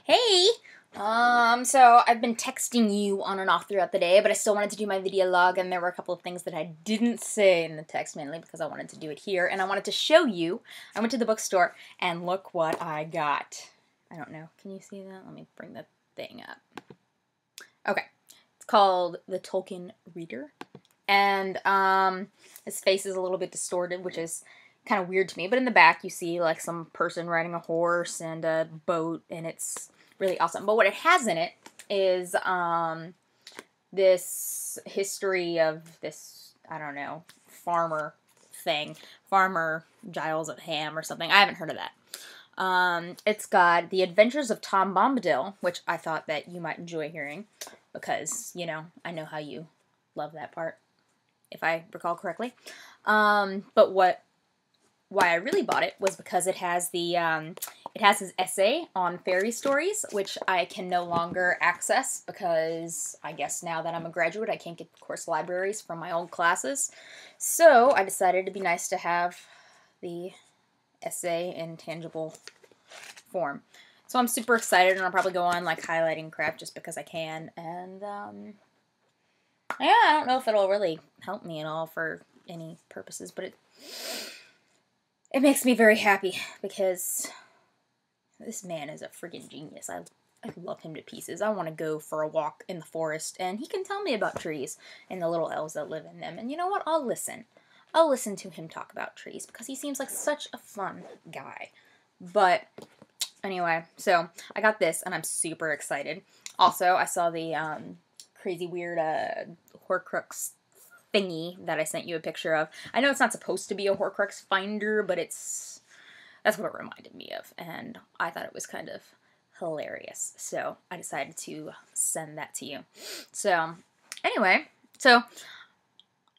Hey! So I've been texting you on and off throughout the day, but I still wanted to do my video log, and there were a couple of things that I didn't say in the text, mainly because I wanted to do it here, and I wanted to show you. I went to the bookstore, and look what I got. I don't know. Can you see that? Let me bring the thing up. Okay. It's called the Tolkien Reader, and his face is a little bit distorted, which is kind of weird to me, but in the back you see like some person riding a horse and a boat, and it's really awesome. But what it has in it is this history of this, I don't know, farmer thing. Farmer Giles of Ham or something. I haven't heard of that. It's got The Adventures of Tom Bombadil, which I thought that you might enjoy hearing because, you know, I know how you love that part, if I recall correctly. But why I really bought it was because it has his essay on fairy stories, which I can no longer access because I guess now that I'm a graduate, I can't get the course libraries from my old classes. So I decided it'd be nice to have the essay in tangible form. So I'm super excited, and I'll probably go on like highlighting crap just because I can. And yeah, I don't know if it'll really help me at all for any purposes, but it makes me very happy because this man is a freaking genius. I love him to pieces. I want to go for a walk in the forest, and he can tell me about trees and the little elves that live in them. And you know what? I'll listen. I'll listen to him talk about trees because he seems like such a fun guy. But anyway, so I got this, and I'm super excited. Also, I saw the crazy weird Horcrux thingy that I sent you a picture of. I know it's not supposed to be a Horcrux finder, but that's what it reminded me of, and I thought it was kind of hilarious, so I decided to send that to you. So, anyway, so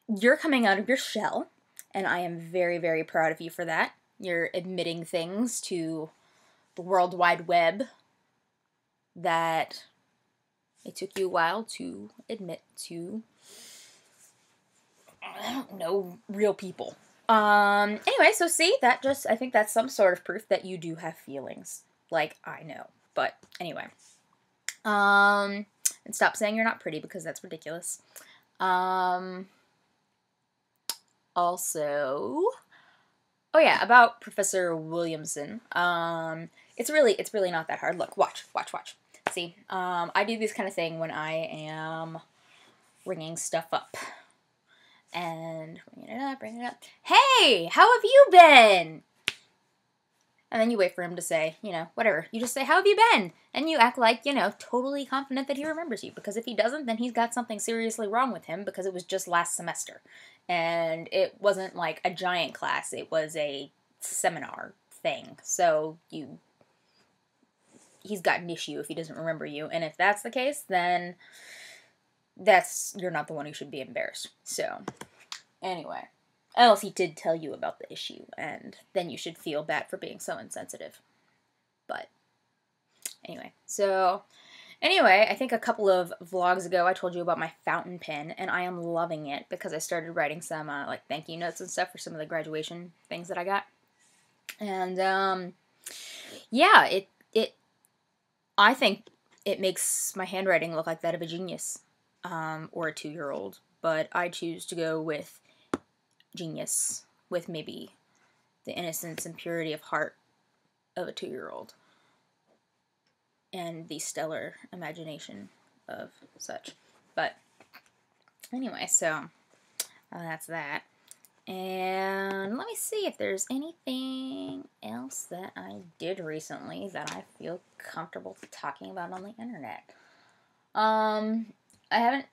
you're coming out of your shell, and I am very, very proud of you for that. You're admitting things to the World Wide Web that it took you a while to admit to, I don't know, real people. Anyway, so see, I think that's some sort of proof that you do have feelings. Like, I know. But, anyway. And stop saying you're not pretty, because that's ridiculous. Also, oh yeah, about Professor Williamson. It's really not that hard. Look, watch. See, I do this kind of thing when I am ringing stuff up. And bring it up. Hey, how have you been? And then you wait for him to say, you know, whatever. You just say, how have you been? And you act like, you know, totally confident that he remembers you. Because if he doesn't, then he's got something seriously wrong with him because it was just last semester. And it wasn't like a giant class. It was a seminar thing. So he's got an issue if he doesn't remember you. And if that's the case, then you're not the one who should be embarrassed. So, anyway. Else he did tell you about the issue, and then you should feel bad for being so insensitive. But, anyway. So, anyway, I think a couple of vlogs ago I told you about my fountain pen, and I am loving it because I started writing some, like, thank you notes and stuff for some of the graduation things that I got. And, yeah, I think it makes my handwriting look like that of a genius. Or a 2-year-old, but I choose to go with genius, with maybe the innocence and purity of heart of a 2-year-old, and the stellar imagination of such. But anyway, so that's that. And let me see if there's anything else that I did recently that I feel comfortable talking about on the internet. I haven't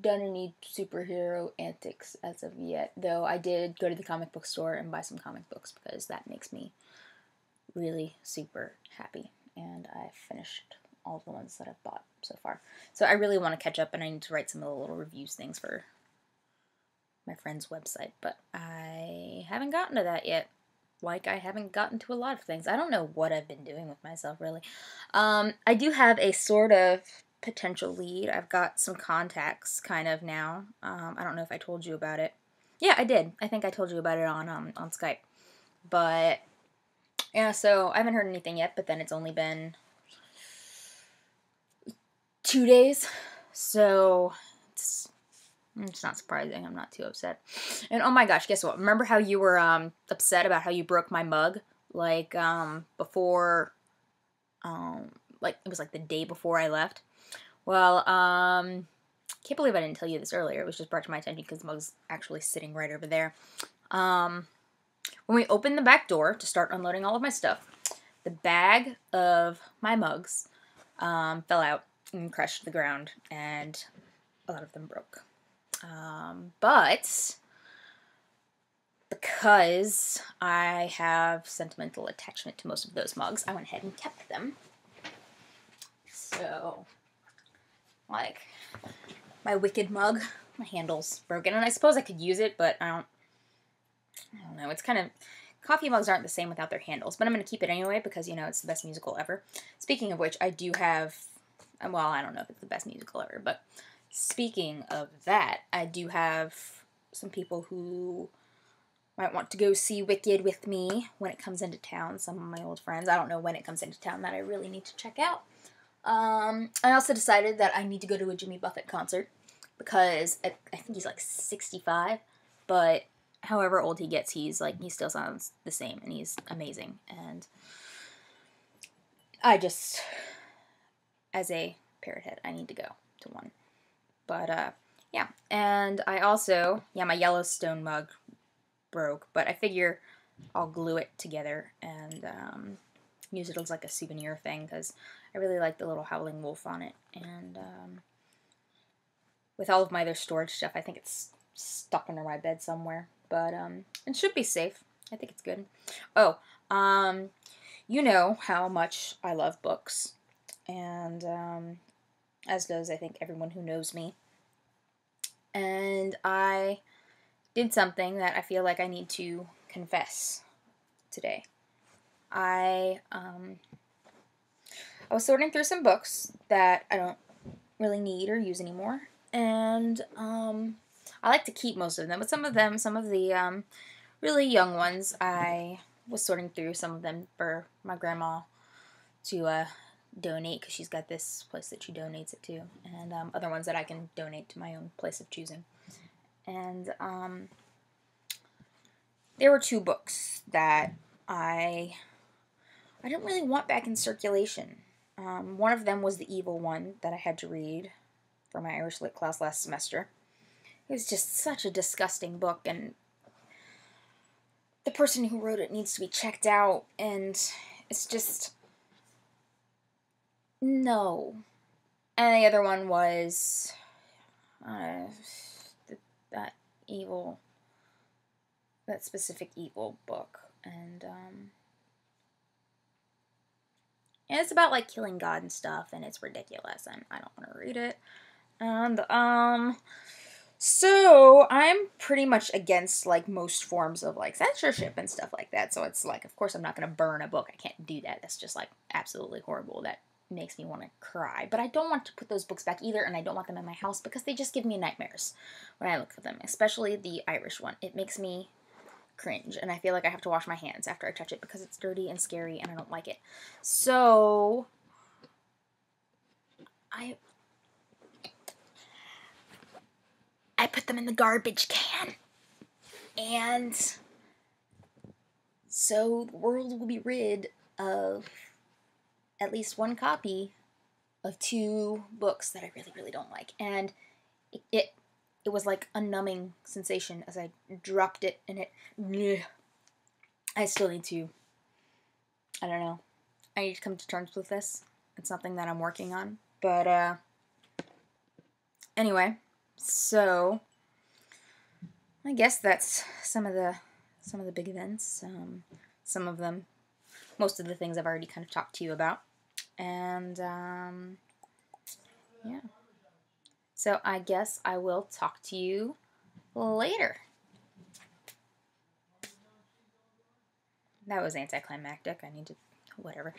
done any superhero antics as of yet, though I did go to the comic book store and buy some comic books because that makes me really super happy, and I finished all the ones that I've bought so far. So I really want to catch up, and I need to write some of the little reviews things for my friend's website, but I haven't gotten to that yet. Like, I haven't gotten to a lot of things. I don't know what I've been doing with myself, really. I do have a sort of potential lead. I've got some contacts kind of now. I don't know if I told you about it. Yeah, I did. I think I told you about it on Skype. But yeah, so I haven't heard anything yet, but then it's only been 2 days, so it's not surprising. I'm not too upset. And oh my gosh, guess what? Remember how you were upset about how you broke my mug? Like before, like it was like the day before I left. Well, can't believe I didn't tell you this earlier. It was just brought to my attention because the mug's actually sitting right over there. When we opened the back door to start unloading all of my stuff, the bag of my mugs fell out and crashed to the ground, and a lot of them broke. But because I have sentimental attachment to most of those mugs, I went ahead and kept them. So, like, my wicked mug, my handle's broken, and I suppose I could use it, but I don't know, it's kind of, coffee mugs aren't the same without their handles, but I'm going to keep it anyway because, you know, it's the best musical ever. Speaking of which, I do have, well, I don't know if it's the best musical ever, but speaking of that, I do have some people who might want to go see Wicked with me when it comes into town, some of my old friends. I don't know when it comes into town that I really need to check out. I also decided that I need to go to a Jimmy Buffett concert because I think he's like 65, but however old he gets, he still sounds the same, and he's amazing. And I just, as a parrot head, I need to go to one. But, yeah. And I also, yeah, my Yellowstone mug broke, but I figure I'll glue it together and use it as like a souvenir thing, because I really like the little howling wolf on it. And with all of my other storage stuff, I think it's stuck under my bed somewhere. But it should be safe. I think it's good. Oh, you know how much I love books, and as does, I think, everyone who knows me. And I did something that I feel like I need to confess today. I was sorting through some books that I don't really need or use anymore, and I like to keep most of them, but some of the really young ones, I was sorting through some of them for my grandma to donate, because she's got this place that she donates it to, and other ones that I can donate to my own place of choosing. And there were 2 books that I didn't really want back in circulation. One of them was The Evil One that I had to read for my Irish Lit class last semester. It was just such a disgusting book, and the person who wrote it needs to be checked out, and it's just, no. And the other one was that specific evil book, and it's about like killing God and stuff, and it's ridiculous, and I don't want to read it. And so I'm pretty much against like most forms of like censorship and stuff like that. So it's like, of course I'm not going to burn a book. I can't do that. That's just like absolutely horrible. That makes me want to cry. But I don't want to put those books back either, and I don't want them in my house because they just give me nightmares when I look at them, especially the Irish one. It makes me cringe, and I feel like I have to wash my hands after I touch it because it's dirty and scary, and I don't like it. So I put them in the garbage can, and so the world will be rid of at least one copy of 2 books that I really, really don't like. And it was like a numbing sensation as I dropped it, and I still need to, I don't know, I need to come to terms with this. It's something that I'm working on. But anyway, so I guess that's some of the big events. Some of them, most of the things I've already kind of talked to you about. And yeah. So I guess I will talk to you later. That was anticlimactic. I need to, whatever.